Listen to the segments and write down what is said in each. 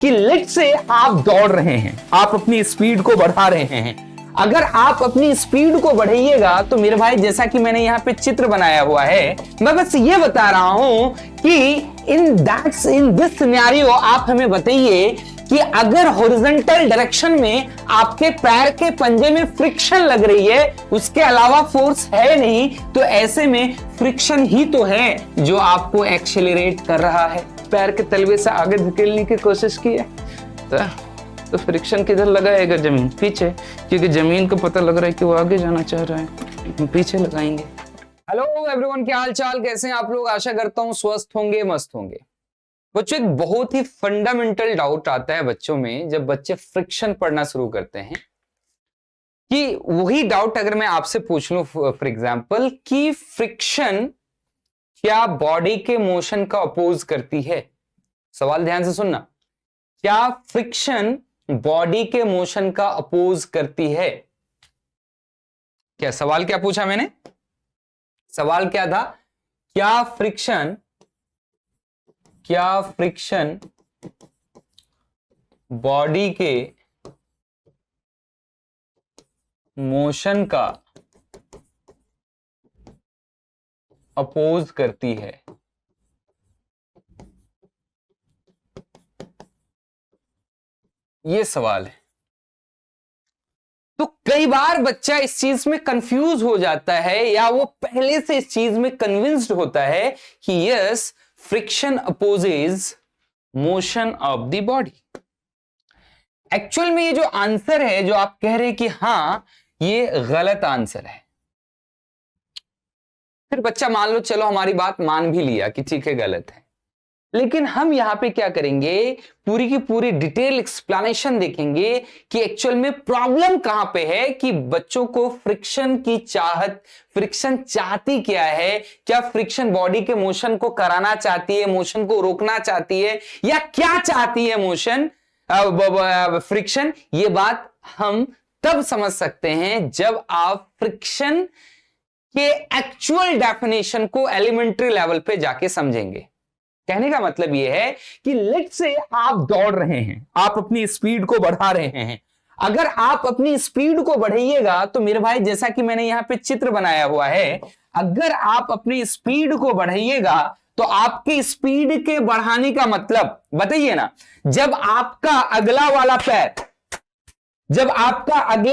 कि let's say आप दौड़ रहे हैं, आप अपनी स्पीड को बढ़ा रहे हैं। अगर आप अपनी स्पीड को बढ़ाइएगा तो मेरे भाई, जैसा कि मैंने यहाँ पे चित्र बनाया हुआ है, मैं बस ये बता रहा हूं कि इन दिस सिनेरियो आप हमें बताइए कि अगर हॉरिजॉन्टल डायरेक्शन में आपके पैर के पंजे में फ्रिक्शन लग रही है, उसके अलावा फोर्स है नहीं, तो ऐसे में फ्रिक्शन ही तो है जो आपको एक्सेलरेट कर रहा है। पैर के तलवे से आगे धकेलने की कोशिश की है तो फ्रिक्शन किधर लगाएगा? जमीन पीछे, क्योंकि जमीन को पता लग रहा है कि वो आगे जाना चाह रहा है, पीछे लगाएंगे। हेलो एवरीवन, क्या हाल चाल, कैसे हैं आप लोग? आशा करता हूं स्वस्थ होंगे, मस्त होंगे। बच्चों, एक बहुत ही फंडामेंटल डाउट आता है बच्चों में जब बच्चे फ्रिक्शन पढ़ना शुरू करते हैं, कि वही डाउट अगर मैं आपसे पूछ लूं फॉर एग्जांपल कि फ्रिक्शन क्या बॉडी के मोशन का अपोज करती है? सवाल ध्यान से सुनना। क्या फ्रिक्शन बॉडी के मोशन का अपोज करती है? क्या सवाल क्या पूछा मैंने? सवाल क्या था? क्या फ्रिक्शन बॉडी के मोशन का अपोज करती है? ये सवाल है। तो कई बार बच्चा इस चीज में कंफ्यूज हो जाता है, या वो पहले से इस चीज में कन्विंस्ड होता है कि yes, friction opposes motion of the body. Actual में ये जो आंसर है, जो आप कह रहे हैं कि हां, ये गलत आंसर है। फिर बच्चा मान लो, चलो हमारी बात मान भी लिया कि ठीक है, गलत है, लेकिन हम यहां पे क्या करेंगे, पूरी की पूरी डिटेल एक्सप्लेनेशन देखेंगे कि एक्चुअल में प्रॉब्लम कहां पे है, कि बच्चों को फ्रिक्शन की चाहत, फ्रिक्शन चाहती क्या है, क्या फ्रिक्शन बॉडी के मोशन को कराना चाहती है, मोशन को रोकना चाहती है, या क्या चाहती है मोशन फ्रिक्शन। ये बात हम तब समझ सकते हैं जब आप फ्रिक्शन के एक्चुअल डेफिनेशन को एलिमेंट्री लेवल पे जाके समझेंगे। कहने का मतलब यह है कि लेट्स से आप दौड़ रहे हैं, आप अपनी स्पीड को बढ़ा रहे हैं। अगर आप अपनी स्पीड को बढ़ाइएगा तो मेरे भाई, जैसा कि मैंने यहां पे चित्र बनाया हुआ है, अगर आप अपनी स्पीड को बढ़ाइएगा तो आपकी स्पीड के बढ़ाने का मतलब बताइए ना, जब आपका अगला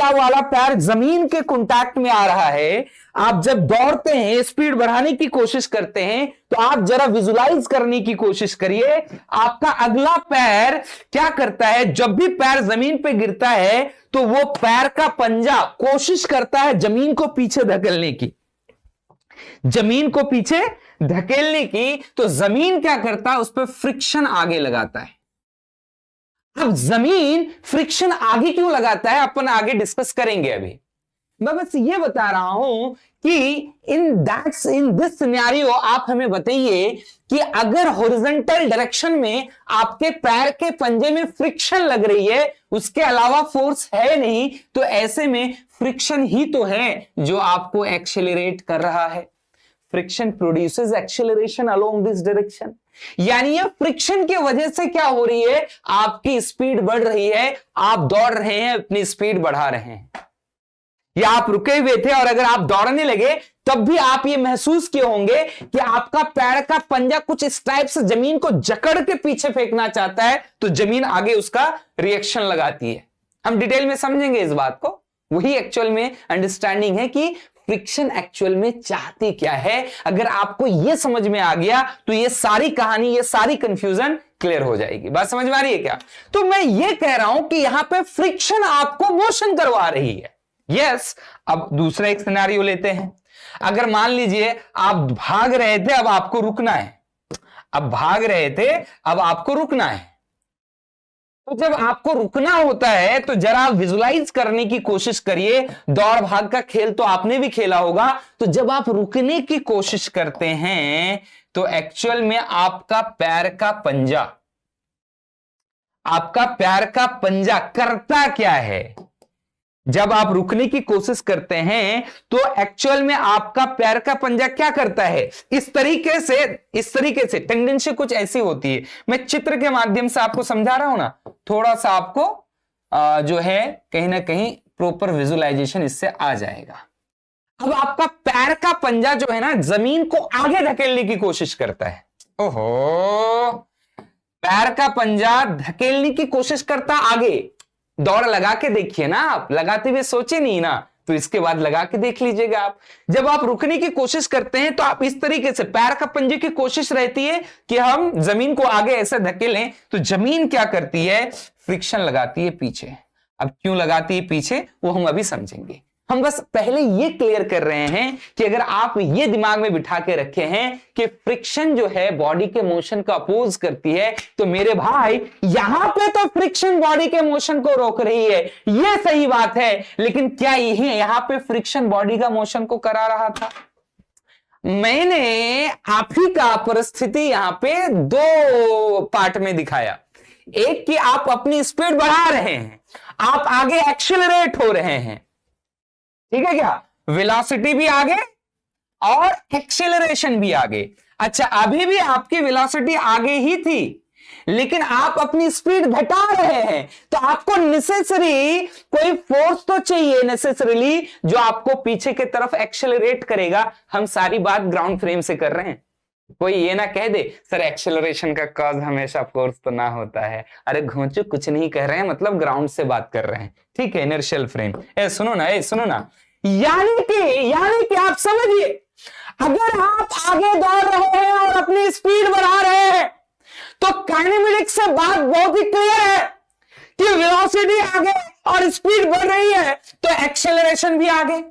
वाला पैर जमीन के कांटेक्ट में आ रहा है, आप जब दौड़ते हैं, स्पीड बढ़ाने की कोशिश करते हैं, तो आप जरा विजुलाइज करने की कोशिश करिए, आपका अगला पैर क्या करता है? जब भी पैर जमीन पे गिरता है तो वो पैर का पंजा कोशिश करता है जमीन को पीछे धकेलने की, तो जमीन क्या करता है? उस पर फ्रिक्शन आगे लगाता है। अब जमीन फ्रिक्शन आगे क्यों लगाता है, अपन आगे डिस्कस करेंगे। अभी मैं बस ये बता रहा हूं कि इन दिस सिनेरियो आप हमें बताइए कि अगर हॉरिजॉन्टल डायरेक्शन में आपके पैर के पंजे में फ्रिक्शन लग रही है, उसके अलावा फोर्स है नहीं, तो ऐसे में फ्रिक्शन ही तो है जो आपको एक्सेलरेट कर रहा है। Friction produces acceleration along this direction. यानी ये फ्रिक्शन की वजह से क्या हो रही है? आपकी स्पीड बढ़ रही है, आप दौड़ रहे हैं, अपनी स्पीड बढ़ा रहे हैं, या आप रुके हुए थे और अगर आप दौड़ने लगे तब भी आप ये महसूस किए होंगे कि आपका पैर का पंजा कुछ इस टाइप से जमीन को जकड़ के पीछे फेंकना चाहता है, तो जमीन आगे उसका रिएक्शन लगाती है। हम डिटेल में समझेंगे इस बात को। वही एक्चुअल में अंडरस्टैंडिंग है कि फ्रिक्शन एक्चुअल में चाहती क्या है। अगर आपको यह समझ में आ गया तो ये सारी कहानी, ये सारी कंफ्यूजन क्लियर हो जाएगी। बात समझ में आ रही है क्या? तो मैं ये कह रहा हूं कि यहां पे फ्रिक्शन आपको मोशन करवा रही है। यस। अब दूसरा एक सिनेरियो लेते हैं। अगर मान लीजिए आप भाग रहे थे, अब आपको रुकना है। तो जब आपको रुकना होता है तो जरा आप विजुलाइज करने की कोशिश करिए। दौड़ भाग का खेल तो आपने भी खेला होगा। तो जब आप रुकने की कोशिश करते हैं तो एक्चुअल में आपका पैर का पंजा करता क्या है? जब आप रुकने की कोशिश करते हैं तो एक्चुअल में आपका पैर का पंजा क्या करता है, इस तरीके से टेंडेंसी कुछ ऐसी होती है। मैं चित्र के माध्यम से आपको समझा रहा हूं ना, थोड़ा सा आपको जो है कहीं ना कहीं प्रॉपर विजुअलाइजेशन इससे आ जाएगा। अब आपका पैर का पंजा जो है ना जमीन को आगे धकेलने की कोशिश करता है। ओहो, पैर का पंजा धकेलने की कोशिश करता आगे। दौड़ लगा के देखिए ना, आप लगाते हुए सोचे नहीं ना, तो इसके बाद लगा के देख लीजिएगा आप। जब आप रुकने की कोशिश करते हैं तो आप इस तरीके से पैर का पंजे की कोशिश रहती है कि हम जमीन को आगे ऐसे धकेलें, तो जमीन क्या करती है, फ्रिक्शन लगाती है पीछे। अब क्यों लगाती है पीछे वो हम अभी समझेंगे। हम बस पहले ये क्लियर कर रहे हैं कि अगर आप ये दिमाग में बिठा के रखे हैं कि फ्रिक्शन जो है बॉडी के मोशन को अपोज करती है, तो मेरे भाई यहां पे तो फ्रिक्शन बॉडी के मोशन को रोक रही है, ये सही बात है। लेकिन क्या यही यहां पे फ्रिक्शन बॉडी का मोशन को करा रहा था? मैंने आप ही का परिस्थिति यहां पे दो पार्ट में दिखाया। एक कि आप अपनी स्पीड बढ़ा रहे हैं, आप आगे एक्सेलरेट हो रहे हैं, ठीक है क्या, वेलोसिटी भी आगे और एक्सेलरेशन भी आगे। अच्छा, अभी भी आपकी वेलोसिटी आगे ही थी, लेकिन आप अपनी स्पीड घटा रहे हैं, तो आपको नेसेसरी कोई फोर्स तो चाहिए नेसेसरीली जो आपको पीछे की तरफ एक्सेलरेट करेगा। हम सारी बात ग्राउंड फ्रेम से कर रहे हैं। कोई ये ना कह दे सर एक्सेलरेशन का कॉज हमेशा फोर्स तो ना होता है। अरे घोंचू कुछ नहीं कह रहे हैं, मतलब ग्राउंड से बात कर रहे हैं, ठीक है, इनर्शियल फ्रेम। सुनो ना, यानी कि आप समझिए, अगर आप आगे दौड़ रहे हैं और अपनी स्पीड बढ़ा रहे हैं तो काइनेमेटिक्स से बात बहुत ही क्लियर है कि वेलोसिटी आगे और स्पीड बढ़ रही है तो एक्सेलरेशन भी आगे।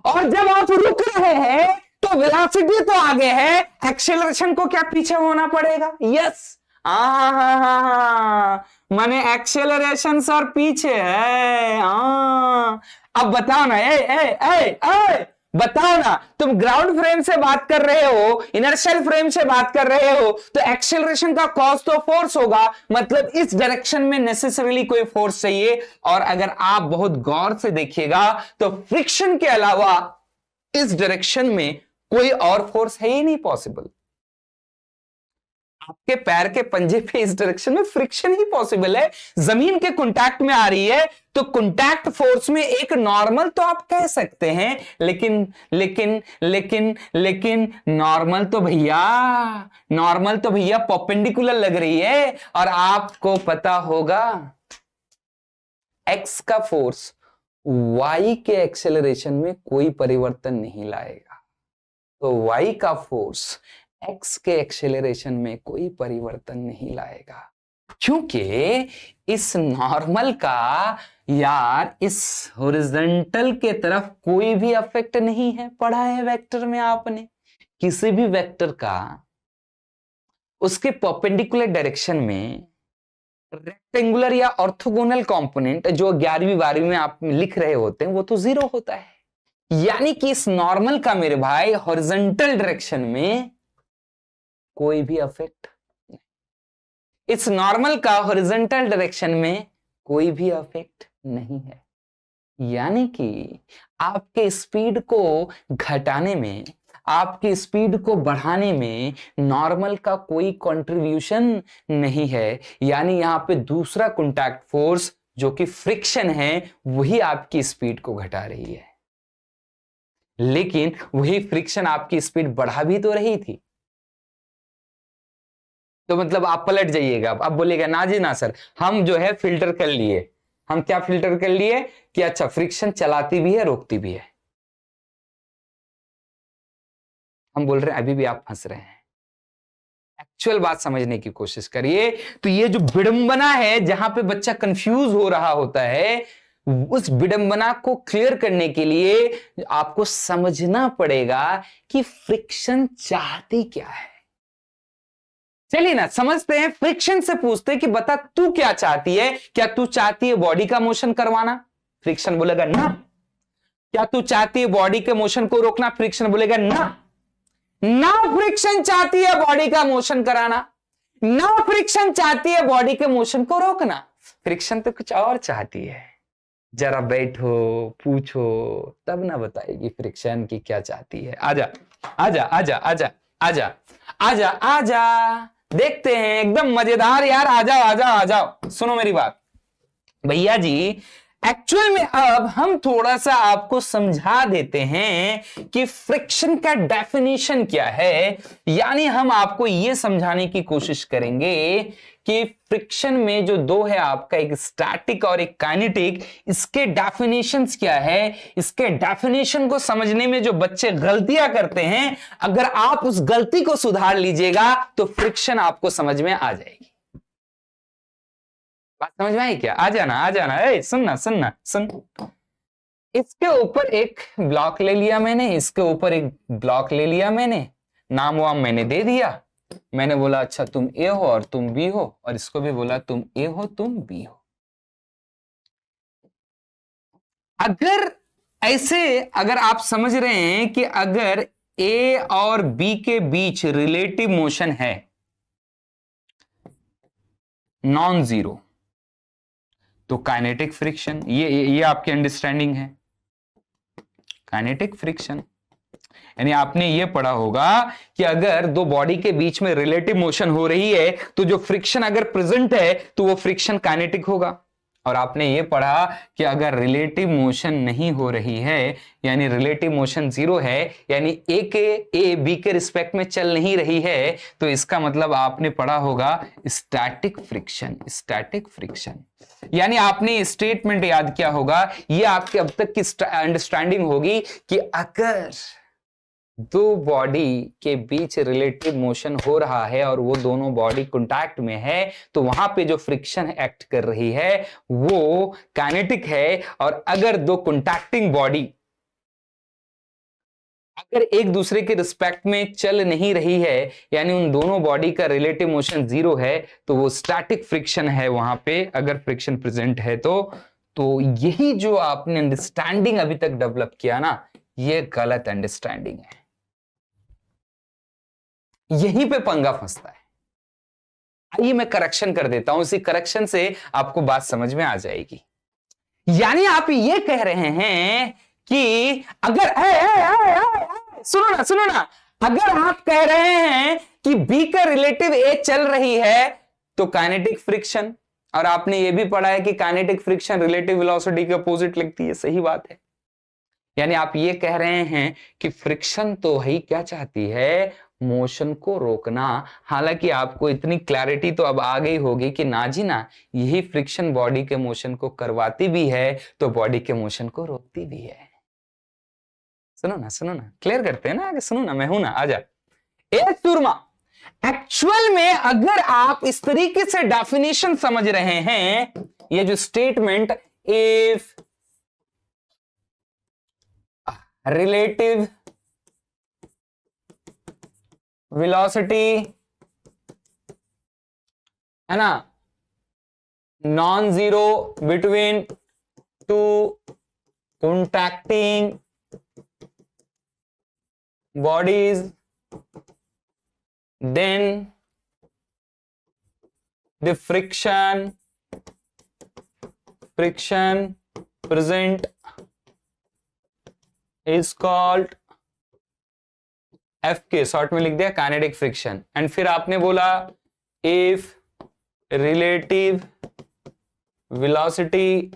और जब आप रुक रहे हैं तो वेलोसिटी तो आगे है, एक्सेलरेशन को क्या पीछे होना पड़ेगा? यस, माने एक्सेलरेशन सर पीछे है। अब बताओ ना, बताओ ना, तुम ग्राउंड फ्रेम से बात कर रहे हो, इनर्शियल फ्रेम से बात कर रहे हो, तो एक्सेलरेशन का कॉज तो फोर्स होगा, मतलब इस डायरेक्शन में नेसेसरीली कोई फोर्स चाहिए। और अगर आप बहुत गौर से देखिएगा तो फ्रिक्शन के अलावा इस डायरेक्शन में कोई और फोर्स है ही नहीं पॉसिबल। आपके पैर के पंजे पे इस डायरेक्शन में फ्रिक्शन ही पॉसिबल है, जमीन के कांटेक्ट में आ रही है, तो कांटेक्ट फोर्स में एक नॉर्मल तो आप कह सकते हैं, लेकिन नॉर्मल तो भैया परपेंडिकुलर लग रही है। और आपको पता होगा एक्स का फोर्स वाई के एक्सेलरेशन में कोई परिवर्तन नहीं लाएगा, तो वाई का फोर्स एक्स के एक्सेलरेशन में कोई परिवर्तन नहीं लाएगा, क्योंकि इस नॉर्मल का यार इस हॉरिजॉन्टल के तरफ कोई भी अफेक्ट नहीं है। पढ़ा है वेक्टर में आपने, किसी भी वेक्टर का उसके परपेंडिकुलर डायरेक्शन में रेक्टेंगुलर या ऑर्थोगोनल कंपोनेंट जो 11वीं 12वीं में आप लिख रहे होते हैं वो तो 0 होता है। यानी कि इस नॉर्मल का मेरे भाई हॉरिजॉन्टल डायरेक्शन में कोई भी अफेक्ट, इस नॉर्मल का हॉरिजॉन्टल डायरेक्शन में कोई भी अफेक्ट नहीं है। यानी कि आपके स्पीड को घटाने में, आपकी स्पीड को बढ़ाने में नॉर्मल का कोई कंट्रीब्यूशन नहीं है। यानी यहां पे दूसरा कॉन्टैक्ट फोर्स जो कि फ्रिक्शन है वही आपकी स्पीड को घटा रही है, लेकिन वही फ्रिक्शन आपकी स्पीड बढ़ा भी तो रही थी। तो मतलब आप पलट जाइएगा, अब बोलेगा ना जी ना सर, हम जो है फिल्टर कर लिए। हम क्या फिल्टर कर लिए कि अच्छा फ्रिक्शन चलाती भी है रोकती भी है। हम बोल रहे हैं अभी भी आप फंस रहे हैं। एक्चुअल बात समझने की कोशिश करिए। तो ये जो विडंबना है जहां पे बच्चा कंफ्यूज हो रहा होता है, उस विडंबना को क्लियर करने के लिए आपको समझना पड़ेगा कि फ्रिक्शन चाहती क्या है। चलिए ना समझते हैं, फ्रिक्शन से पूछते हैं कि बता तू क्या चाहती है, क्या तू चाहती है बॉडी का मोशन करवाना? फ्रिक्शन बोलेगा ना। क्या तू चाहती है बॉडी के मोशन को रोकना? फ्रिक्शन बोलेगा ना। ना फ्रिक्शन चाहती है बॉडी का मोशन कराना, ना फ्रिक्शन चाहती है बॉडी के मोशन को रोकना। फ्रिक्शन तो कुछ और चाहती है। जरा बैठो, पूछो, तब ना बताएगी फ्रिक्शन की क्या चाहती है। आजा आजा आजा आजा आजा आजा आजा, देखते हैं, एकदम मजेदार यार। आ जाओ आ जाओ आ जाओ, सुनो मेरी बात भैया जी। एक्चुअल में अब हम थोड़ा सा आपको समझा देते हैं कि फ्रिक्शन का डेफिनेशन क्या है। यानी हम आपको यह समझाने की कोशिश करेंगे कि फ्रिक्शन में जो दो है आपका, एक स्टैटिक और एक काइनेटिक, इसके डेफिनेशंस क्या है। इसके डेफिनेशन को समझने में जो बच्चे गलतियां करते हैं, अगर आप उस गलती को सुधार लीजिएगा तो फ्रिक्शन आपको समझ में आ जाएगी। बात समझ में आई क्या? आ जाना आ जाना, ए सुनना सुनना सुन। इसके ऊपर एक ब्लॉक ले लिया मैंने, इसके ऊपर एक ब्लॉक ले लिया मैंने, नाम वाम मैंने दे दिया। मैंने बोला अच्छा तुम ए हो और तुम बी हो, और इसको भी बोला तुम ए हो तुम बी हो। अगर ऐसे अगर आप समझ रहे हैं कि अगर ए और बी के बीच रिलेटिव मोशन है नॉन जीरो, तो काइनेटिक फ्रिक्शन, ये आपकी अंडरस्टैंडिंग है। काइनेटिक फ्रिक्शन यानी आपने ये पढ़ा होगा कि अगर दो बॉडी के बीच में रिलेटिव मोशन हो रही है तो जो फ्रिक्शन अगर प्रेजेंट है तो वो फ्रिक्शन काइनेटिक होगा। और आपने ये पढ़ा कि अगर रिलेटिव मोशन नहीं हो रही है, यानी रिलेटिव मोशन जीरो है, यानी ए बी के रिस्पेक्ट में चल नहीं रही है, तो इसका मतलब आपने पढ़ा होगा स्टैटिक फ्रिक्शन। स्टैटिक फ्रिक्शन यानी आपने स्टेटमेंट याद किया होगा, ये आपके अब तक की अंडरस्टैंडिंग होगी कि अगर दो बॉडी के बीच रिलेटिव मोशन हो रहा है और वो दोनों बॉडी कांटेक्ट में है, तो वहां पे जो फ्रिक्शन एक्ट कर रही है वो काइनेटिक है। और अगर दो कांटेक्टिंग बॉडी अगर एक दूसरे के रिस्पेक्ट में चल नहीं रही है, यानी उन दोनों बॉडी का रिलेटिव मोशन जीरो है, तो वो स्टैटिक फ्रिक्शन है वहां पे, अगर फ्रिक्शन प्रेजेंट है तो यही जो आपने अंडरस्टैंडिंग अभी तक डेवलप किया ना, ये गलत अंडरस्टैंडिंग है। यहीं पे पंगा फंसता है। आइए मैं करेक्शन कर देता हूं, इसी करेक्शन से आपको बात समझ में आ जाएगी। यानी आप ये कह रहे हैं कि अगर सुनो ना, अगर आप कह रहे हैं कि बी का रिलेटिव ए चल रही है तो काइनेटिक फ्रिक्शन, और आपने ये भी पढ़ा है कि काइनेटिक फ्रिक्शन रिलेटिव वेलोसिटी के अपोजिट लगती है। सही बात है। यानी आप ये कह रहे हैं कि फ्रिक्शन तो ही क्या चाहती है, मोशन को रोकना। हालांकि आपको इतनी क्लैरिटी तो अब आ गई होगी कि ना जी ना, यही फ्रिक्शन बॉडी के मोशन को करवाती भी है तो बॉडी के मोशन को रोकती भी है। सुनो ना, क्लियर करते हैं ना आगे। सुनो ना, मैं हूं ना, आजा। ए सुरमा, एक्चुअल में अगर आप इस तरीके से डेफिनेशन समझ रहे हैं, ये जो स्टेटमेंट, इफ रिलेटिव वेलोसिटी है ना non zero between two contacting bodies, then the friction present is called FK, short में लिख दिया काइनेटिक फ्रिक्शन। एंड फिर आपने बोला if relative velocity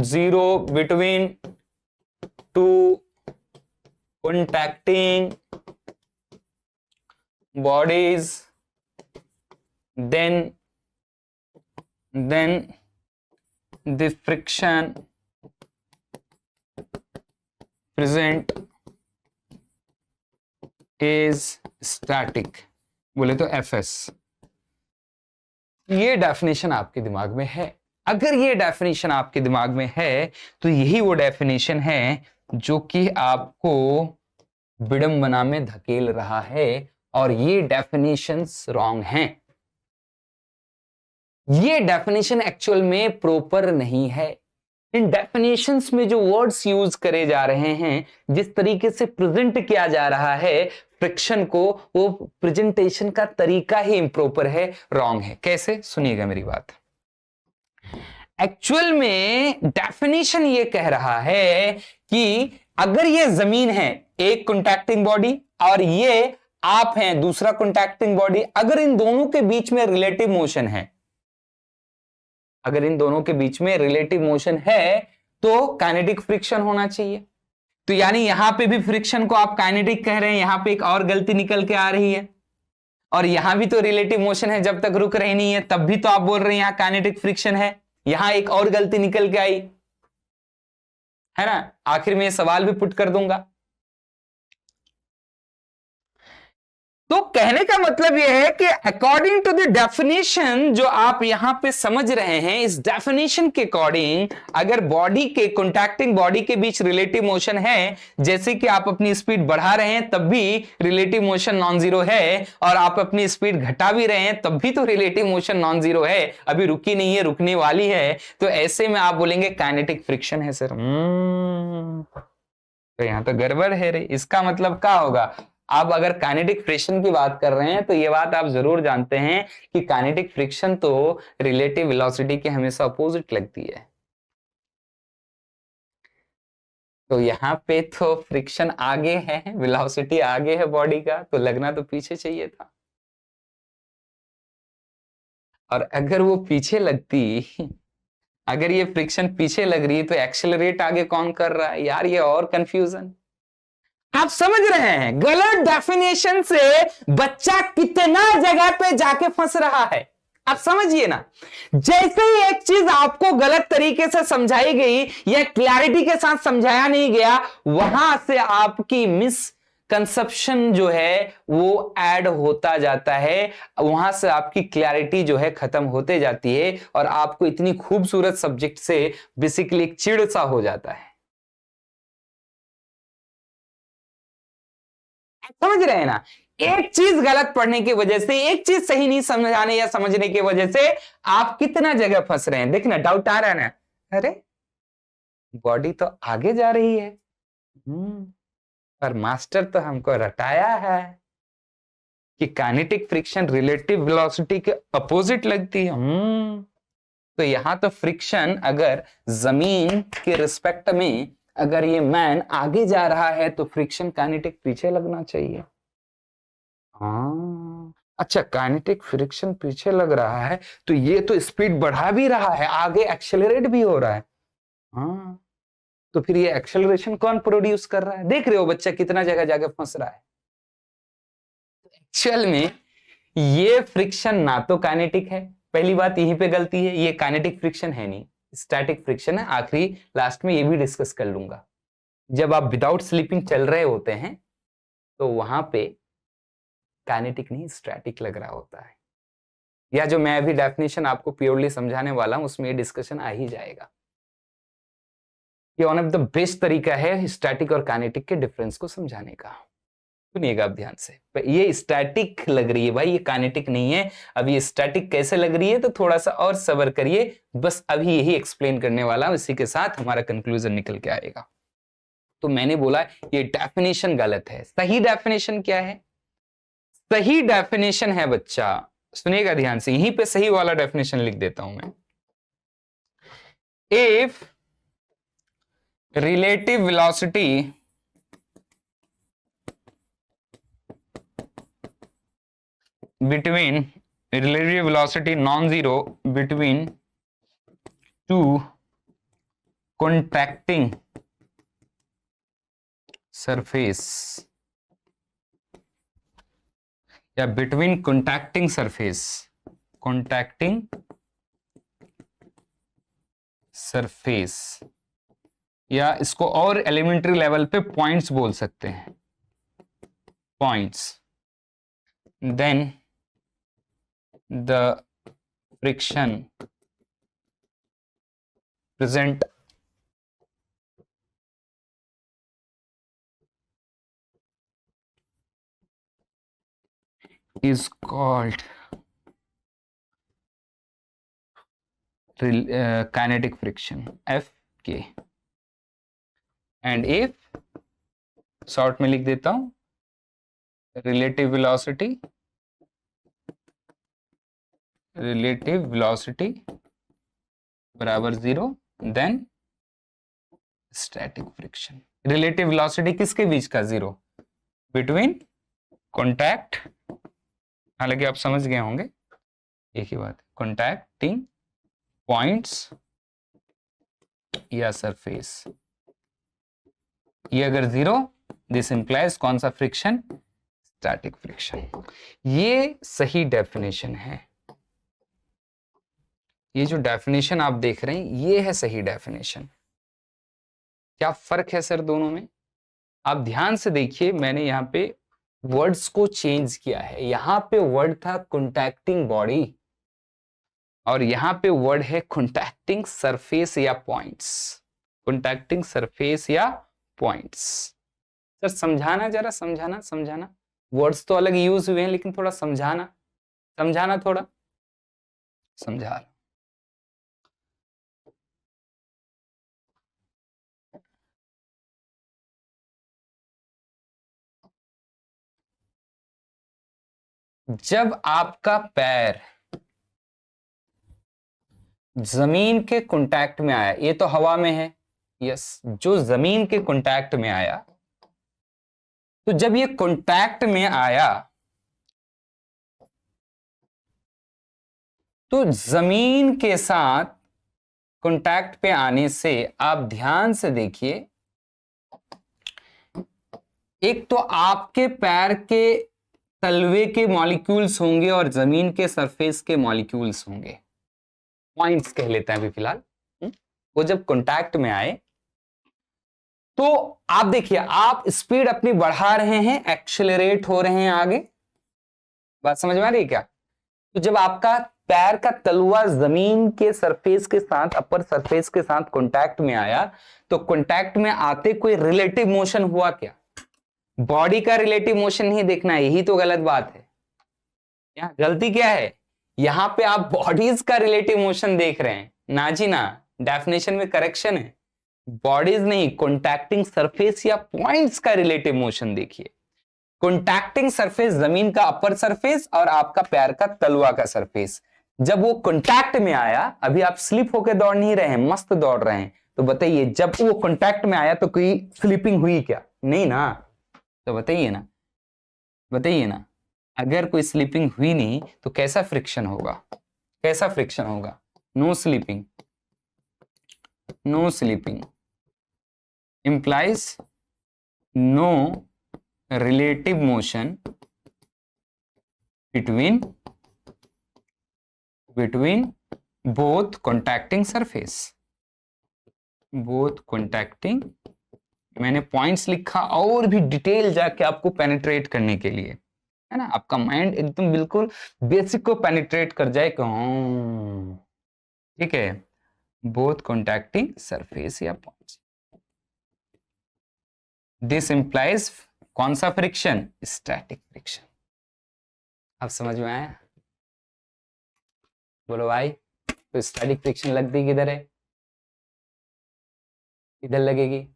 zero between two contacting bodies, then the friction present is static, बोले तो FS। ये definition आपके दिमाग में है। अगर ये डेफिनेशन आपके दिमाग में है तो यही वो डेफिनेशन है जो कि आपको विडंबना में धकेल रहा है, और ये डेफिनेशंस रॉन्ग हैं। ये डेफिनेशन एक्चुअल में प्रॉपर नहीं है। इन डेफिनेशंस में जो वर्ड्स यूज करे जा रहे हैं, जिस तरीके से प्रेजेंट किया जा रहा है फ्रिक्शन को, वो प्रेजेंटेशन का तरीका ही इम्प्रॉपर है, रॉन्ग है। कैसे? सुनिएगा मेरी बात। एक्चुअल में डेफिनेशन ये कह रहा है कि अगर ये जमीन है, एक कॉन्टैक्टिंग बॉडी, और ये आप हैं, दूसरा कॉन्टैक्टिंग बॉडी, अगर इन दोनों के बीच में रिलेटिव मोशन है, अगर इन दोनों के बीच में रिलेटिव मोशन है तो काइनेटिक फ्रिक्शन होना चाहिए। तो यानी यहां पे भी फ्रिक्शन को आप काइनेटिक कह रहे हैं, यहां पे एक और गलती निकल के आ रही है, और यहां भी तो रिलेटिव मोशन है, जब तक रुक रही नहीं है तब भी तो आप बोल रहे हैं यहां काइनेटिक फ्रिक्शन है, यहां एक और गलती निकल के आई है ना। आखिर में ये सवाल भी पुट कर दूंगा। तो कहने का मतलब यह है कि अकॉर्डिंग टू द डेफिनेशन जो आप यहां पे समझ रहे हैं, इस डेफिनेशन के अकॉर्डिंग अगर बॉडी के कॉन्टैक्टिंग बॉडी के बीच रिलेटिव मोशन है, जैसे कि आप अपनी स्पीड बढ़ा रहे हैं तब भी रिलेटिव मोशन नॉन जीरो है, और आप अपनी स्पीड घटा भी रहे हैं तब भी तो रिलेटिव मोशन नॉन जीरो है, अभी रुकी नहीं है, रुकने वाली है, तो ऐसे में आप बोलेंगे काइनेटिक फ्रिक्शन है सर। तो यहां तो गड़बड़ है रे। इसका मतलब क्या होगा, आप अगर काइनेटिक फ्रिक्शन की बात कर रहे हैं तो ये बात आप जरूर जानते हैं कि काइनेटिक फ्रिक्शन तो रिलेटिव वेलोसिटी के हमेशा अपोजिट लगती है। तो यहां पे तो फ्रिक्शन आगे है, वेलोसिटी आगे है बॉडी का, तो लगना तो पीछे चाहिए था। और अगर वो पीछे लगती, अगर ये फ्रिक्शन पीछे लग रही है तो एक्सेलरेट आगे कौन कर रहा है यार, ये और कंफ्यूजन। आप समझ रहे हैं गलत डेफिनेशन से बच्चा कितना जगह पे जाके फंस रहा है, आप समझिए ना। जैसे ही एक चीज आपको गलत तरीके से समझाई गई या क्लैरिटी के साथ समझाया नहीं गया, वहां से आपकी मिस कंसेप्शन जो है वो ऐड होता जाता है, वहां से आपकी क्लैरिटी जो है खत्म होते जाती है, और आपको इतनी खूबसूरत सब्जेक्ट से बेसिकली एक चिड़ सा हो जाता है। समझ रहे हैं ना, एक चीज गलत पढ़ने की वजह से, एक चीज सही नहीं समझाने या समझने की वजह से आप कितना जगह फंस रहे हैं। देखना डाउट आ रहा है ना, अरे बॉडी तो आगे जा रही है, पर मास्टर तो हमको रटाया है कि काइनेटिक फ्रिक्शन रिलेटिव वेलोसिटी के अपोजिट लगती है। तो यहां तो फ्रिक्शन अगर जमीन के रिस्पेक्ट में अगर ये मैन आगे जा रहा है तो फ्रिक्शन काइनेटिक पीछे लगना चाहिए। अच्छा, काइनेटिक फ्रिक्शन पीछे लग रहा है तो ये तो स्पीड बढ़ा भी रहा है, आगे एक्सेलरेट भी हो रहा है। हाँ, तो फिर ये एक्सेलरेशन कौन प्रोड्यूस कर रहा है? देख रहे हो बच्चा कितना जगह जाके फंस रहा है। एक्चुअल में ये फ्रिक्शन ना तो काइनेटिक है, पहली बात यहीं पे गलती है, ये काइनेटिक फ्रिक्शन है नहीं, स्टैटिक फ्रिक्शन है। आखिरी लास्ट में ये भी डिस्कस कर लूंगा। जब आप विदाउट स्लीपिंग चल रहे होते हैं तो वहां पे काइनेटिक नहीं स्टैटिक लग रहा होता है, या जो मैं अभी डेफिनेशन आपको प्योरली समझाने वाला हूं उसमें ये डिस्कशन आ ही जाएगा। ये वन ऑफ द बेस्ट तरीका है स्टैटिक और काइनेटिक के डिफरेंस को समझाने का। सुनिएगा आप ध्यान से, ये स्टैटिक लग रही है भाई, ये काइनेटिक नहीं है। अब ये स्टैटिक कैसे लग रही है तो थोड़ा सा और सब्र करिए, बस अभी यही एक्सप्लेन करने वाला हूं, इसी के साथ हमारा कंक्लूजन निकल के आएगा। तो मैंने बोला ये डेफिनेशन गलत है, सही डेफिनेशन क्या है? सही डेफिनेशन है बच्चा, सुनिएगा ध्यान से, यहीं पे सही वाला डेफिनेशन लिख देता हूं मैं। If relative velocity between relative velocity non-zero between two contracting surface या between contacting surface या इसको और एलिमेंट्री लेवल पे पॉइंट्स बोल सकते हैं, points, then the friction present is called kinetic friction, FK, and if short में लिख देता हूं relative velocity बराबर 0, then static friction. Relative velocity किसके बीच का? 0, बिटवीन कॉन्टैक्ट, हालांकि आप समझ गए होंगे एक ही बात, कॉन्टैक्टिंग पॉइंट्स या सरफेस। ये अगर 0, दिस इंप्लाइज कौन सा फ्रिक्शन? Static friction. ये सही डेफिनेशन है। ये जो डेफिनेशन आप देख रहे हैं ये है सही डेफिनेशन। क्या फर्क है सर दोनों में? आप ध्यान से देखिए, मैंने यहां पे वर्ड्स को चेंज किया है। यहां पे वर्ड था कॉन्टैक्टिंग बॉडी और यहां पे वर्ड है कॉन्टैक्टिंग सरफेस या पॉइंट्स। कॉन्टैक्टिंग सरफेस या पॉइंट्स। सर समझाना, जरा समझाना। वर्ड्स तो अलग यूज हुए हैं लेकिन थोड़ा समझाना थोड़ा समझा। जब आपका पैर जमीन के कांटेक्ट में आया, ये तो हवा में है, यस, जो जमीन के कांटेक्ट में आया, तो जब ये कांटेक्ट में आया तो जमीन के साथ कांटेक्ट पे आने से आप ध्यान से देखिए, एक तो आपके पैर के तलवे के मॉलिक्यूल्स होंगे और जमीन के सरफेस के मॉलिक्यूल्स होंगे, पॉइंट्स कह लेते हैं अभी फिलहाल। वो जब कांटेक्ट में आए तो आप देखिए, आप स्पीड अपनी बढ़ा रहे हैं, एक्सेलरेट हो रहे हैं आगे। बात समझ में आ रही है क्या? तो जब आपका पैर का तलवा जमीन के सरफेस के साथ, अपर सरफेस के साथ कांटेक्ट में आया, तो कांटेक्ट में आते कोई रिलेटिव मोशन हुआ क्या? बॉडी का रिलेटिव मोशन नहीं देखना है, यही तो गलत बात है। यहां गलती क्या है? यहां पे आप बॉडीज का रिलेटिव मोशन देख रहे हैं। ना जी ना, डेफिनेशन में करेक्शन है, बॉडीज नहीं, कॉन्टैक्टिंग सरफेस या पॉइंट्स का रिलेटिव मोशन देखिए। कॉन्टैक्टिंग सरफेस जमीन का अपर सरफेस और आपका पैर का तलवा का सरफेस, जब वो कॉन्टैक्ट में आया, अभी आप स्लिप होकर दौड़ नहीं रहे हैं, मस्त दौड़ रहे हैं, तो बताइए जब वो कॉन्टैक्ट में आया तो कोई स्लिपिंग हुई क्या? नहीं ना। तो बताइए ना, अगर कोई स्लिपिंग हुई नहीं तो कैसा फ्रिक्शन होगा? No slipping implies no relative motion between both contacting surface, मैंने पॉइंट्स लिखा और भी डिटेल जाके आपको पेनिट्रेट करने के लिए, है ना, आपका माइंड एकदम बिल्कुल बेसिक को पेनिट्रेट कर जाए कि ठीक है, बोथ कॉन्टैक्टिंग सरफेस या पॉइंट्स। दिस इंप्लाइज कौन सा फ्रिक्शन? Static friction. अब समझ में आया? बोलो भाई, तो स्टैटिक फ्रिक्शन लगती किधर है? इधर लगेगी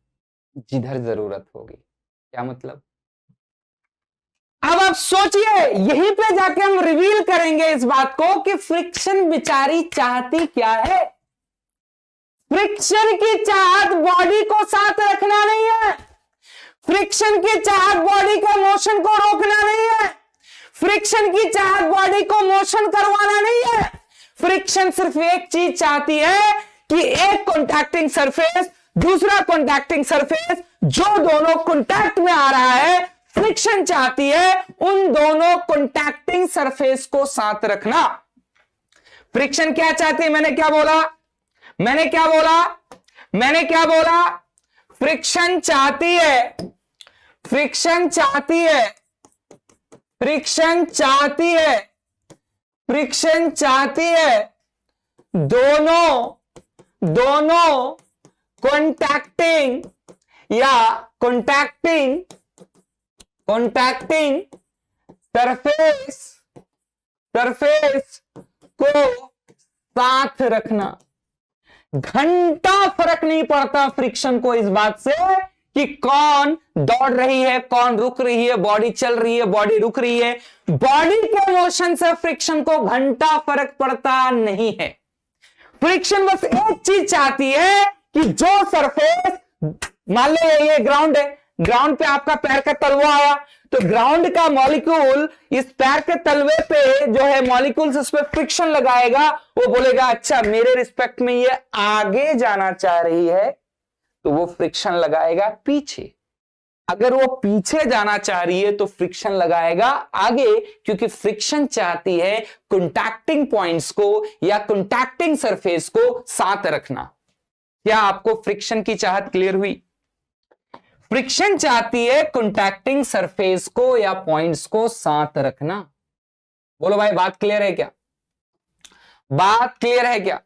जिधर जरूरत होगी। क्या मतलब? अब आप सोचिए, यहीं पे जाके हम रिवील करेंगे इस बात को कि फ्रिक्शन बेचारी चाहती क्या है। फ्रिक्शन की चाहत बॉडी को साथ रखना नहीं है, फ्रिक्शन की चाहत बॉडी के मोशन को रोकना नहीं है, फ्रिक्शन की चाहत बॉडी को मोशन करवाना नहीं है। फ्रिक्शन सिर्फ एक चीज चाहती है कि एक कॉन्टैक्टिंग सरफेस, दूसरा कॉन्टैक्टिंग सरफेस, जो दोनों कॉन्टैक्ट में आ रहा है, फ्रिक्शन चाहती है उन दोनों कॉन्टैक्टिंग सरफेस को साथ रखना। फ्रिक्शन क्या चाहती है? मैंने क्या बोला? फ्रिक्शन चाहती है दोनों कॉन्टैक्टिंग सरफेस को साथ रखना। घंटा फर्क नहीं पड़ता फ्रिक्शन को इस बात से कि कौन दौड़ रही है, कौन रुक रही है, बॉडी चल रही है, बॉडी रुक रही है। बॉडी के मोशन से फ्रिक्शन को घंटा फर्क पड़ता नहीं है। फ्रिक्शन बस एक चीज चाहती है कि जो सरफेस, मान लो ये ग्राउंड है, ग्राउंड पे आपका पैर का तलवा आया, तो ग्राउंड का मॉलिक्यूल इस पैर के तलवे पे जो है मॉलिक्यूल्स उस पर फ्रिक्शन लगाएगा, वो बोलेगा अच्छा मेरे रिस्पेक्ट में ये आगे जाना चाह रही है, तो वो फ्रिक्शन लगाएगा पीछे। अगर वो पीछे जाना चाह रही है तो फ्रिक्शन लगाएगा आगे, क्योंकि फ्रिक्शन चाहती है कॉन्टैक्टिंग पॉइंट्स को या कॉन्टैक्टिंग सरफेस को साथ रखना। क्या आपको फ्रिक्शन की चाहत क्लियर हुई? फ्रिक्शन चाहती है कॉन्टैक्टिंग सरफेस को या पॉइंट्स को साथ रखना। बोलो भाई, बात क्लियर है क्या? बात क्लियर है क्या?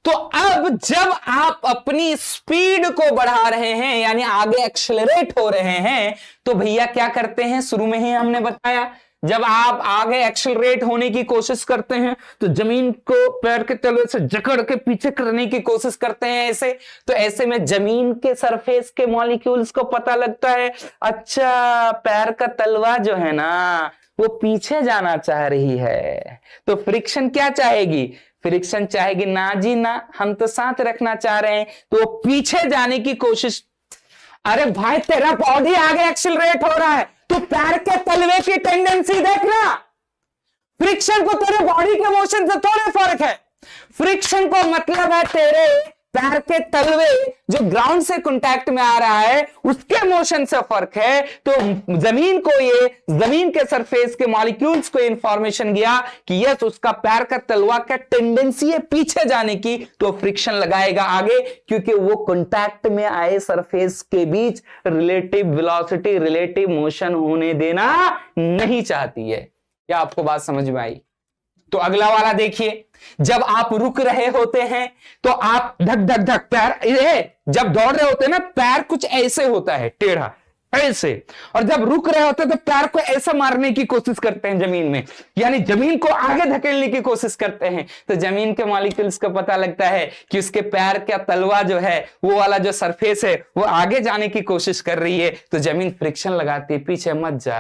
तो अब जब आप अपनी स्पीड को बढ़ा रहे हैं, यानी आगे एक्सेलरेट हो रहे हैं, तो भैया क्या करते हैं? शुरू में ही हमने बताया, जब आप आगे एक्सेलरेट होने की कोशिश करते हैं तो जमीन को पैर के तलवे से जकड़ के पीछे करने की कोशिश करते हैं ऐसे, तो ऐसे में जमीन के सरफेस के मॉलिक्यूल्स को पता लगता है अच्छा पैर का तलवा जो है ना वो पीछे जाना चाह रही है, तो फ्रिक्शन क्या चाहेगी? फ्रिक्शन चाहेगी ना जी ना, हम तो साथ रखना चाह रहे हैं, तो वो पीछे जाने की कोशिश। अरे भाई तेरा बॉडी आगे एक्सेलरेट हो रहा है, तो पैर के तलवे की टेंडेंसी देखना। फ्रिक्शन को तेरे बॉडी के मोशन से थोड़े फर्क है। फ्रिक्शन को मतलब है तेरे पैर के तलवे जो ग्राउंड से कांटेक्ट में आ रहा है उसके मोशन से फर्क है। तो जमीन को ये जमीन के सरफेस के मॉलिक्यूल्स को इंफॉर्मेशन गया कि यस उसका पैर का तलवा का टेंडेंसी है पीछे जाने की, तो फ्रिक्शन लगाएगा आगे, क्योंकि वो कांटेक्ट में आए सरफेस के बीच रिलेटिव वेलोसिटी रिलेटिव मोशन होने देना नहीं चाहती है। क्या आपको बात समझ में आई? तो अगला वाला देखिए, जब आप रुक रहे होते हैं तो आप धक धक धक पैर, जब दौड़ रहे होते हैं ना पैर कुछ ऐसे होता है टेढ़ा ऐसे, और जब रुक रहे होते हैं तो पैर को ऐसा मारने की कोशिश करते हैं जमीन में, यानी जमीन को आगे धकेलने की कोशिश करते हैं। तो जमीन के मॉलिक्यूल्स को पता लगता है कि उसके पैर का तलवा जो है वो वाला जो सरफेस है वो आगे जाने की कोशिश कर रही है, तो जमीन फ्रिक्शन लगाती है पीछे मत जा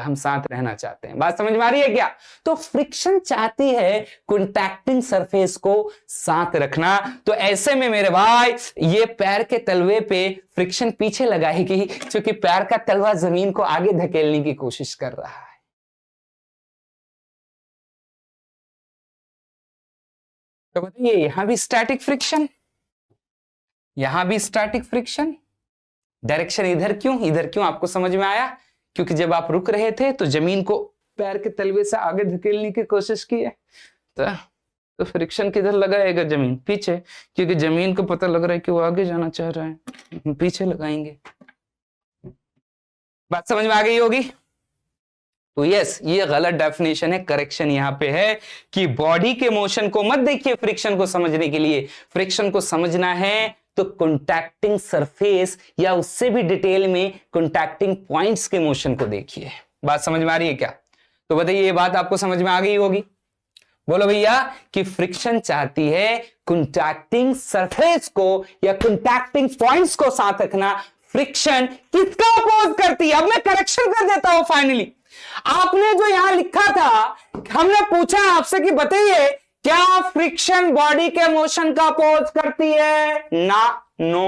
हम साथ रहना चाहते हैं। बात समझ में आ रही है क्या? तो फ्रिक्शन चाहती है कॉन्टैक्टिंग सरफेस को साथ रखना। तो ऐसे में मेरे भाई ये पैर के तलवे पे फ्रिक्शन पीछे लगाएगी क्योंकि पैर का तलवा जमीन को आगे धकेलने की कोशिश कर रहा है। तो बताइए यहां भी स्टैटिक फ्रिक्शन, यहां भी स्टैटिक फ्रिक्शन। डायरेक्शन इधर क्यों आपको समझ में आया? क्योंकि जब आप रुक रहे थे तो जमीन को पैर के तलवे से आगे धकेलने की कोशिश की है, तो फ्रिक्शन किधर लगाएगा? जमीन पीछे, क्योंकि जमीन को पता लग रहा है कि वो आगे जाना चाह रहा है, पीछे लगाएंगे। बात समझ में आ गई होगी? तो यस ये गलत डेफिनेशन है, करेक्शन यहां पे है कि बॉडी के मोशन को मत देखिए फ्रिक्शन को समझने के लिए। फ्रिक्शन को समझना है तो कॉन्टैक्टिंग सरफेस या उससे भी डिटेल में कॉन्टैक्टिंग पॉइंट्स के मोशन को देखिए। बात समझ में आ रही है क्या? तो बताइए ये बात आपको समझ में आ गई होगी? बोलो भैया कि फ्रिक्शन चाहती है कॉन्टैक्टिंग सरफेस को या कॉन्टैक्टिंग पॉइंट्स को साथ रखना। फ्रिक्शन किसका अपोज करती है? अब मैं करेक्शन कर देता हूं फाइनली। आपने जो यहां लिखा था, हमने पूछा आपसे कि बताइए क्या फ्रिक्शन बॉडी के मोशन का अपोज करती है? ना, नो,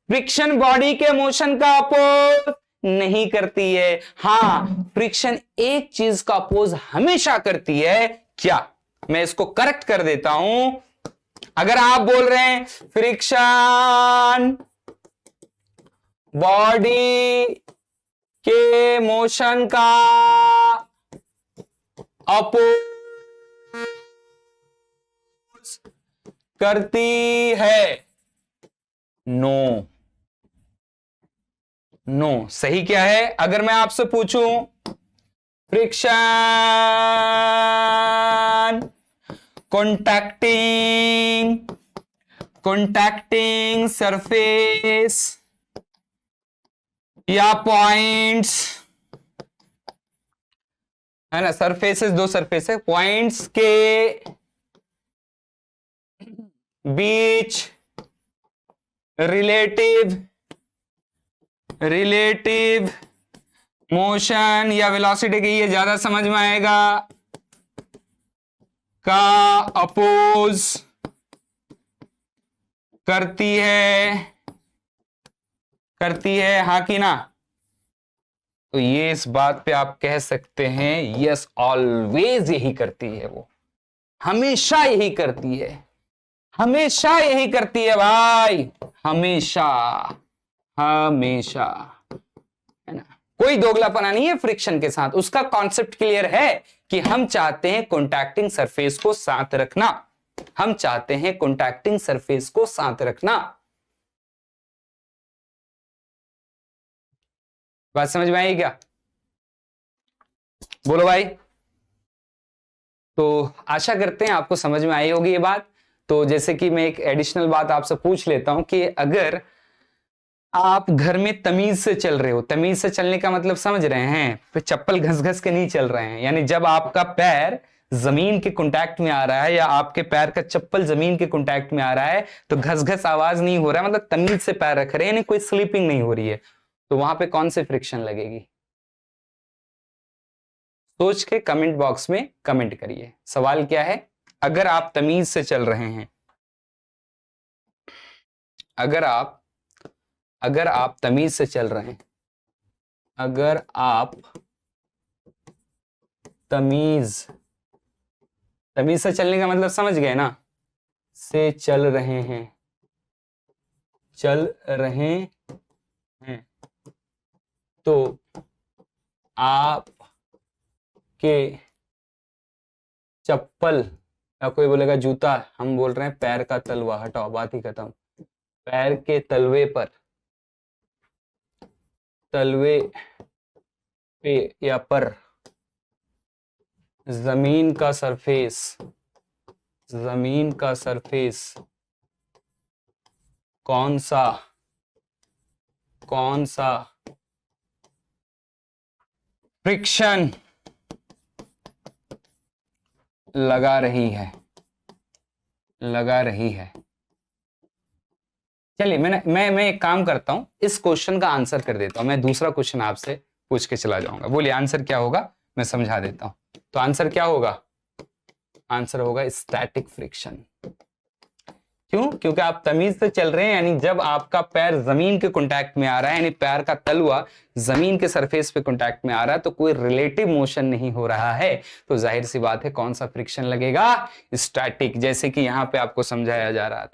फ्रिक्शन बॉडी के मोशन का अपोज नहीं करती है। हां, फ्रिक्शन एक चीज का अपोज हमेशा करती है। क्या? मैं इसको करेक्ट कर देता हूं। अगर आप बोल रहे हैं फ्रिक्शन बॉडी के मोशन का अपोज करती है, नो, सही क्या है? अगर मैं आपसे पूछूं फ्रिक्शन कॉन्टैक्टिंग सरफेस या पॉइंट्स, है ना, सरफेसेस दो सरफेस है, पॉइंट्स के बीच रिलेटिव मोशन या वेलोसिटी की, ये ज्यादा समझ में आएगा, का अपोज करती है हाँ कि ना? तो ये इस बात पे आप कह सकते हैं यस, ऑलवेज यही करती है, वो हमेशा यही करती है, हमेशा यही करती है भाई, हमेशा हमेशा, है ना? कोई दोगलापना नहीं है फ्रिक्शन के साथ। उसका कॉन्सेप्ट क्लियर है कि हम चाहते हैं कॉन्टैक्टिंग सरफेस को साथ रखना, हम चाहते हैं कॉन्टैक्टिंग सरफेस को साथ रखना। बात समझ में आई क्या? बोलो भाई। तो आशा करते हैं आपको समझ में आई होगी ये बात। तो जैसे कि मैं एक एडिशनल बात आपसे पूछ लेता हूं कि अगर आप घर में तमीज से चल रहे हो, तमीज से चलने का मतलब समझ रहे हैं, फिर चप्पल घस घस के नहीं चल रहे हैं, यानी जब आपका पैर जमीन के कांटेक्ट में आ रहा है या आपके पैर का चप्पल जमीन के कांटेक्ट में आ रहा है तो घस घस आवाज नहीं हो रहा है, मतलब तमीज से पैर रख रहे हैं, यानी कोई स्लिपिंग नहीं हो रही है, तो वहां पे कौन सी फ्रिक्शन लगेगी? सोच के कमेंट बॉक्स में कमेंट करिए। सवाल क्या है? अगर आप तमीज से चल रहे हैं, अगर आप तमीज से चल रहे हैं, अगर आप तमीज से चलने का मतलब समझ गए ना? से चल रहे हैं, तो आप के चप्पल, या कोई बोलेगा जूता, हम बोल रहे हैं पैर का तलवा, हटाओ बात ही खत्म। पैर के तलवे पे या पर जमीन का सरफेस कौन सा फ्रिक्शन लगा रही है। चलिए मैं एक काम करता हूं, इस क्वेश्चन का आंसर कर देता हूं, मैं दूसरा क्वेश्चन आपसे पूछ के चला जाऊंगा। बोलिए आंसर क्या होगा, मैं समझा देता हूं। तो आंसर क्या होगा? आंसर होगा स्टैटिक फ्रिक्शन। क्यों? क्योंकि आप तमीज से चल रहे हैं, यानी जब आपका पैर जमीन के कांटेक्ट में आ रहा है, यानी पैर का तलवा जमीन के सरफेस पे कांटेक्ट में आ रहा है, तो कोई रिलेटिव मोशन नहीं हो रहा है, तो जाहिर सी बात है कौन सा फ्रिक्शन लगेगा? स्टैटिक। जैसे कि यहां पे आपको समझाया जा रहा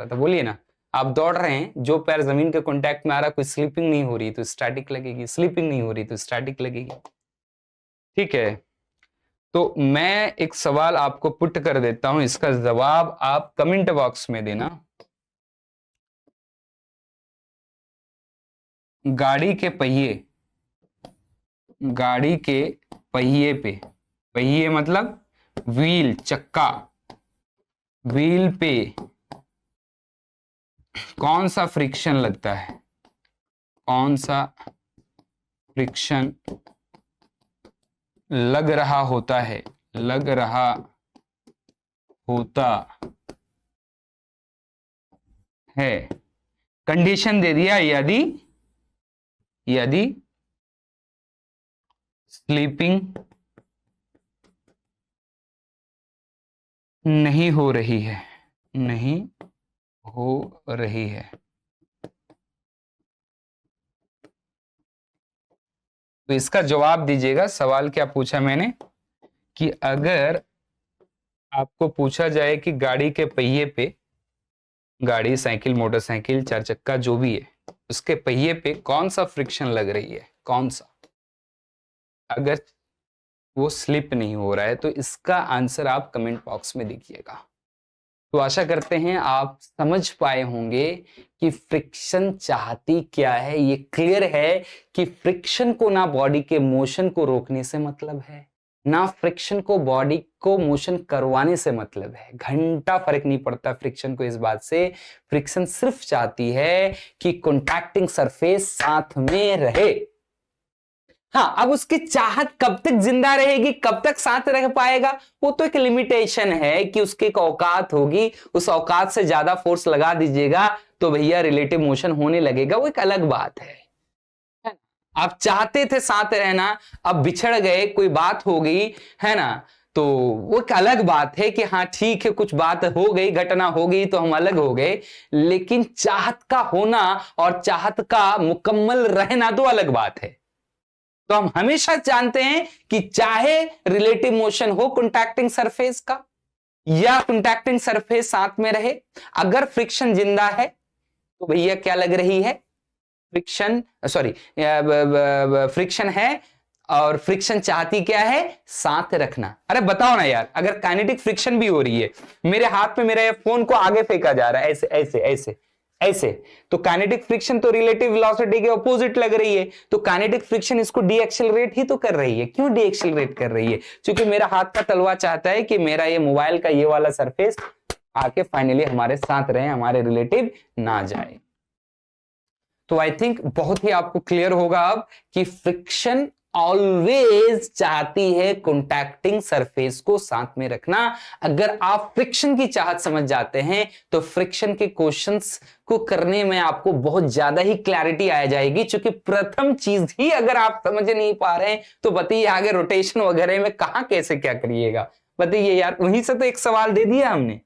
था, बोलिए ना, आप दौड़ रहे हैं, जो पैर जमीन के कांटेक्ट में आ रहा है, कोई स्लिपिंग नहीं हो रही तो स्टैटिक लगेगी, स्लिपिंग नहीं हो रही तो स्टैटिक लगेगी। ठीक है, तो मैं एक सवाल आपको पुट कर देता हूं, इसका जवाब आप कमेंट बॉक्स में देना। गाड़ी के पहिए पे, पहिए मतलब व्हील, चक्का, व्हील पे कौन सा फ्रिक्शन लगता है? कौन सा फ्रिक्शन लग रहा होता है? कंडीशन दे दिया, यदि स्लीपिंग नहीं हो रही है, तो इसका जवाब दीजिएगा। सवाल क्या पूछा मैंने कि अगर आपको पूछा जाए कि गाड़ी के पहिए पे, गाड़ी, साइकिल, मोटरसाइकिल, चार चक्का जो भी है, उसके पहिए पे कौन सा फ्रिक्शन लग रही है, कौन सा, अगर वो स्लिप नहीं हो रहा है, तो इसका आंसर आप कमेंट बॉक्स में दीजिएगा। तो आशा करते हैं आप समझ पाए होंगे कि फ्रिक्शन चाहती क्या है। ये क्लियर है कि फ्रिक्शन को ना बॉडी के मोशन को रोकने से मतलब है, ना फ्रिक्शन को बॉडी को मोशन करवाने से मतलब है। घंटा फर्क नहीं पड़ता फ्रिक्शन को इस बात से। फ्रिक्शन सिर्फ चाहती है कि कॉन्टैक्टिंग सरफेस साथ में रहे। हाँ, अब उसकी चाहत कब तक जिंदा रहेगी, कब तक साथ रह पाएगा, वो तो एक लिमिटेशन है कि उसकी एक औकात होगी, उस औकात से ज्यादा फोर्स लगा दीजिएगा तो भैया रिलेटिव मोशन होने लगेगा, वो एक अलग बात है। आप चाहते थे साथ रहना, अब बिछड़ गए, कोई बात हो गई है ना, तो वो एक अलग बात है कि हाँ ठीक है कुछ बात हो गई, घटना हो गई तो हम अलग हो गए, लेकिन चाहत का होना और चाहत का मुकम्मल रहना तो अलग बात है। तो हम हमेशा जानते हैं कि चाहे रिलेटिव मोशन हो कॉन्टैक्टिंग सरफेस का या कॉन्टैक्टिंग सरफेस साथ में रहे, अगर फ्रिक्शन जिंदा है तो भैया क्या लग रही है, फ्रिक्शन फ्रिक्शन है और फ्रिक्शन चाहती क्या है, साथ रखना। अरे बताओ ना यार, अगर काइनेटिक फ्रिक्शन भी हो रही है, मेरे हाथ में मेरे फोन को आगे फेंका जा रहा है ऐसे ऐसे ऐसे ऐसे, तो काइनेटिक फ्रिक्शन तो रिलेटिव वेलोसिटी के ऑपोजिट लग रही है, तो काइनेटिक फ्रिक्शन इसको डीएक्सेलरेट ही तो कर रही है। क्यों डीएक्सेलरेट कर रही है, क्योंकि मेरा हाथ का तलवा चाहता है कि मेरा ये मोबाइल का ये वाला सरफेस आके फाइनली हमारे साथ रहे, हमारे रिलेटिव ना जाए। तो आई थिंक बहुत ही आपको क्लियर होगा अब कि फ्रिक्शन ऑलवेज चाहती है कॉन्टैक्टिंग सरफेस को साथ में रखना। अगर आप फ्रिक्शन की चाहत समझ जाते हैं तो फ्रिक्शन के क्वेश्चंस को करने में आपको बहुत ज्यादा ही क्लैरिटी आ जाएगी, क्योंकि प्रथम चीज ही अगर आप समझ नहीं पा रहे हैं तो बताइए आगे रोटेशन वगैरह में कहां कैसे क्या करिएगा। बताइए यार, वहीं से तो एक सवाल दे दिया हमने,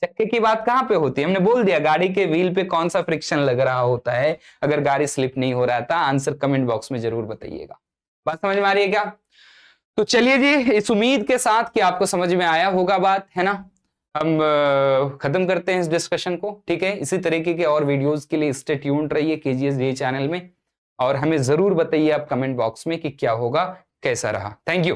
चक्के की बात कहां पे होती है, हमने बोल दिया गाड़ी के व्हील पे कौन सा फ्रिक्शन लग रहा होता है अगर गाड़ी स्लिप नहीं हो रहा था। आंसर कमेंट बॉक्स में जरूर बताइएगा। बात समझ में आ रही है क्या? तो चलिए जी, इस उम्मीद के साथ कि आपको समझ में आया होगा बात, है ना, हम खत्म करते हैं इस डिस्कशन को। ठीक है, इसी तरीके के और वीडियोस के लिए स्टे ट्यून्ड रहिए KGS चैनल में, और हमें जरूर बताइए आप कमेंट बॉक्स में कि क्या होगा, कैसा रहा। Thank you.